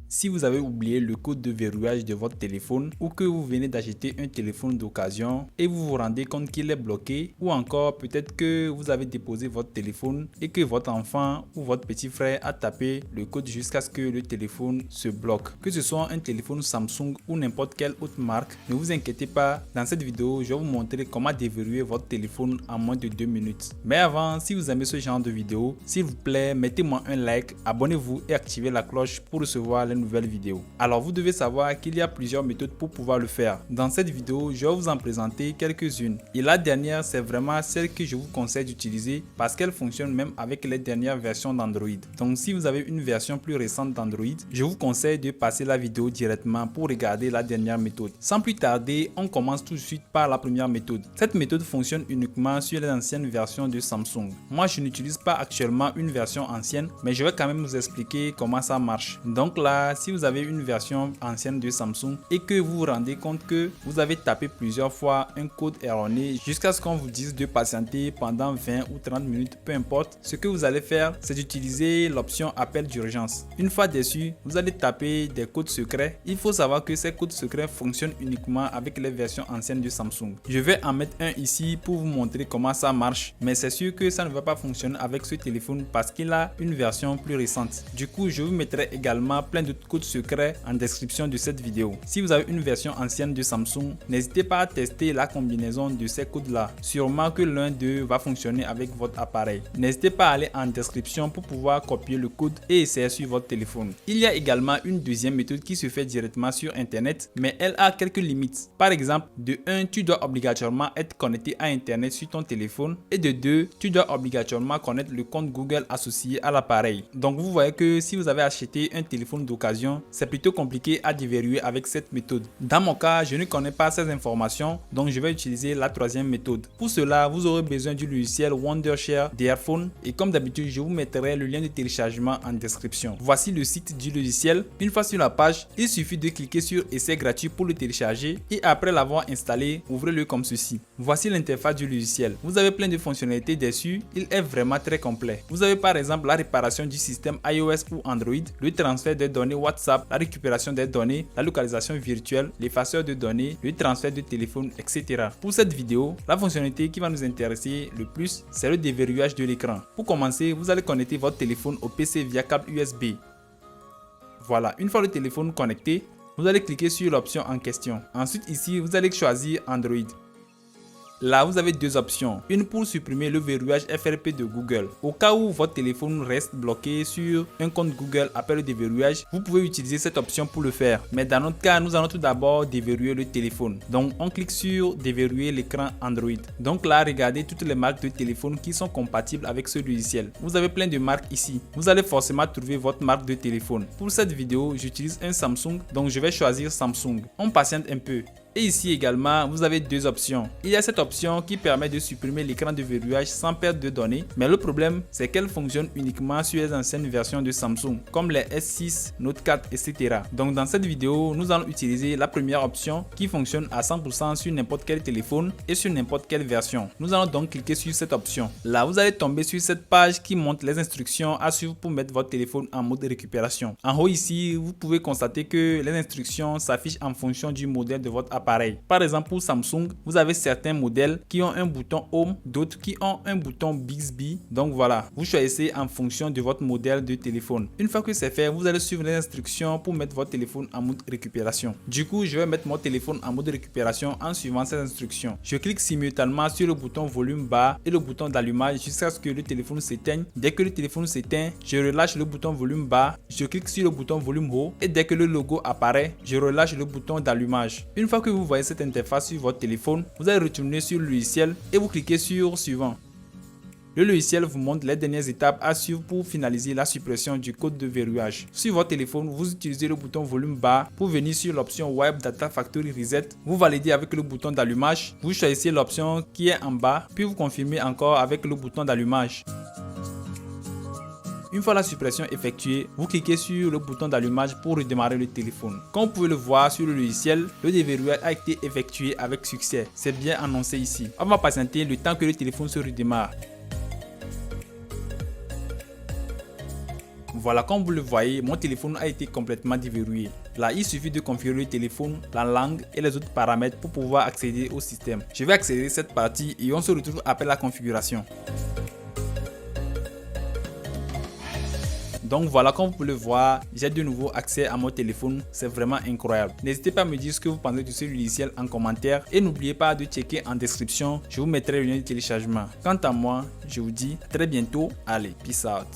Si vous avez oublié le code de verrouillage de votre téléphone ou que vous venez d'acheter un téléphone d'occasion et vous vous rendez compte qu'il est bloqué, ou encore peut-être que vous avez déposé votre téléphone et que votre enfant ou votre petit frère a tapé le code jusqu'à ce que le téléphone se bloque. Que ce soit un téléphone Samsung ou n'importe quelle autre marque, ne vous inquiétez pas, dans cette vidéo je vais vous montrer comment déverrouiller votre téléphone en moins de 2 minutes. Mais avant, si vous aimez ce genre de vidéo, s'il vous plaît mettez-moi un like, abonnez-vous et activez la cloche pour recevoir les nouvelles vidéos. Alors vous devez savoir qu'il y a plusieurs méthodes pour pouvoir le faire. Dans cette vidéo, je vais vous en présenter quelques-unes. Et la dernière, c'est vraiment celle que je vous conseille d'utiliser parce qu'elle fonctionne même avec les dernières versions d'Android. Donc si vous avez une version plus récente d'Android, je vous conseille de passer la vidéo directement pour regarder la dernière méthode. Sans plus tarder, on commence tout de suite par la première méthode. Cette méthode fonctionne uniquement sur les anciennes versions de Samsung. Moi, je n'utilise pas actuellement une version ancienne, mais je vais quand même vous expliquer comment ça marche. Donc là, si vous avez une version ancienne de Samsung et que vous vous rendez compte que vous avez tapé plusieurs fois un code erroné jusqu'à ce qu'on vous dise de patienter pendant 20 ou 30 minutes, peu importe, ce que vous allez faire, c'est d'utiliser l'option appel d'urgence. Une fois dessus, vous allez taper des codes secrets. Il faut savoir que ces codes secrets fonctionnent uniquement avec les versions anciennes de Samsung. Je vais en mettre un ici pour vous montrer comment ça marche, mais c'est sûr que ça ne va pas fonctionner avec ce téléphone parce qu'il a une version plus récente. Du coup, je vous mettrai également plein de code secret en description de cette vidéo. Si vous avez une version ancienne de Samsung, n'hésitez pas à tester la combinaison de ces codes là. Sûrement que l'un d'eux va fonctionner avec votre appareil. N'hésitez pas à aller en description pour pouvoir copier le code et essayer sur votre téléphone. Il y a également une deuxième méthode qui se fait directement sur internet, mais elle a quelques limites. Par exemple, de 1, tu dois obligatoirement être connecté à internet sur ton téléphone, et de 2, tu dois obligatoirement connaître le compte Google associé à l'appareil. Donc vous voyez que si vous avez acheté un téléphone d'occasion, c'est plutôt compliqué à déverrouiller avec cette méthode. Dans mon cas, je ne connais pas ces informations, donc je vais utiliser la troisième méthode. Pour cela, vous aurez besoin du logiciel Wondershare d'Airphone, et comme d'habitude, je vous mettrai le lien de téléchargement en description. Voici le site du logiciel. Une fois sur la page, il suffit de cliquer sur essai gratuit pour le télécharger, et après l'avoir installé, ouvrez-le comme ceci. Voici l'interface du logiciel. Vous avez plein de fonctionnalités dessus, il est vraiment très complet. Vous avez par exemple la réparation du système iOS ou Android, le transfert des données WhatsApp, la récupération des données, la localisation virtuelle, l'effaceur de données, le transfert de téléphone, etc. Pour cette vidéo, la fonctionnalité qui va nous intéresser le plus, c'est le déverrouillage de l'écran. Pour commencer, vous allez connecter votre téléphone au PC via câble USB. Voilà, une fois le téléphone connecté, vous allez cliquer sur l'option en question. Ensuite ici, vous allez choisir Android. Là, vous avez deux options. Une pour supprimer le verrouillage FRP de Google. Au cas où votre téléphone reste bloqué sur un compte Google après le déverrouillage, vous pouvez utiliser cette option pour le faire. Mais dans notre cas, nous allons tout d'abord déverrouiller le téléphone. Donc, on clique sur déverrouiller l'écran Android. Donc là, regardez toutes les marques de téléphone qui sont compatibles avec ce logiciel. Vous avez plein de marques ici. Vous allez forcément trouver votre marque de téléphone. Pour cette vidéo, j'utilise un Samsung, donc je vais choisir Samsung. On patiente un peu. Et ici également, vous avez deux options. Il y a cette option qui permet de supprimer l'écran de verrouillage sans perte de données. Mais le problème, c'est qu'elle fonctionne uniquement sur les anciennes versions de Samsung, comme les S6, Note 4, etc. Donc dans cette vidéo, nous allons utiliser la première option qui fonctionne à 100% sur n'importe quel téléphone et sur n'importe quelle version. Nous allons donc cliquer sur cette option. Là, vous allez tomber sur cette page qui montre les instructions à suivre pour mettre votre téléphone en mode récupération. En haut ici, vous pouvez constater que les instructions s'affichent en fonction du modèle de votre appareil. Par exemple, pour Samsung, vous avez certains modèles qui ont un bouton Home, d'autres qui ont un bouton Bixby. Donc voilà, vous choisissez en fonction de votre modèle de téléphone. Une fois que c'est fait, vous allez suivre les instructions pour mettre votre téléphone en mode récupération. Du coup, je vais mettre mon téléphone en mode récupération en suivant ces instructions. Je clique simultanément sur le bouton volume bas et le bouton d'allumage jusqu'à ce que le téléphone s'éteigne. Dès que le téléphone s'éteint, je relâche le bouton volume bas, je clique sur le bouton volume haut et dès que le logo apparaît, je relâche le bouton d'allumage. Une fois que vous voyez cette interface sur votre téléphone, vous allez retourner sur le logiciel et vous cliquez sur suivant. Le logiciel vous montre les dernières étapes à suivre pour finaliser la suppression du code de verrouillage. Sur votre téléphone, vous utilisez le bouton volume bas pour venir sur l'option Wipe Data Factory Reset. Vous validez avec le bouton d'allumage. Vous choisissez l'option qui est en bas, puis vous confirmez encore avec le bouton d'allumage. Une fois la suppression effectuée, vous cliquez sur le bouton d'allumage pour redémarrer le téléphone. Comme vous pouvez le voir sur le logiciel, le déverrouillage a été effectué avec succès. C'est bien annoncé ici. On va patienter le temps que le téléphone se redémarre. Voilà, comme vous le voyez, mon téléphone a été complètement déverrouillé. Là, il suffit de configurer le téléphone, la langue et les autres paramètres pour pouvoir accéder au système. Je vais accélérer cette partie et on se retrouve après la configuration. Donc voilà, comme vous pouvez le voir, j'ai de nouveau accès à mon téléphone, c'est vraiment incroyable. N'hésitez pas à me dire ce que vous pensez de ce logiciel en commentaire et n'oubliez pas de checker en description, je vous mettrai le lien de téléchargement. Quant à moi, je vous dis à très bientôt, allez, peace out.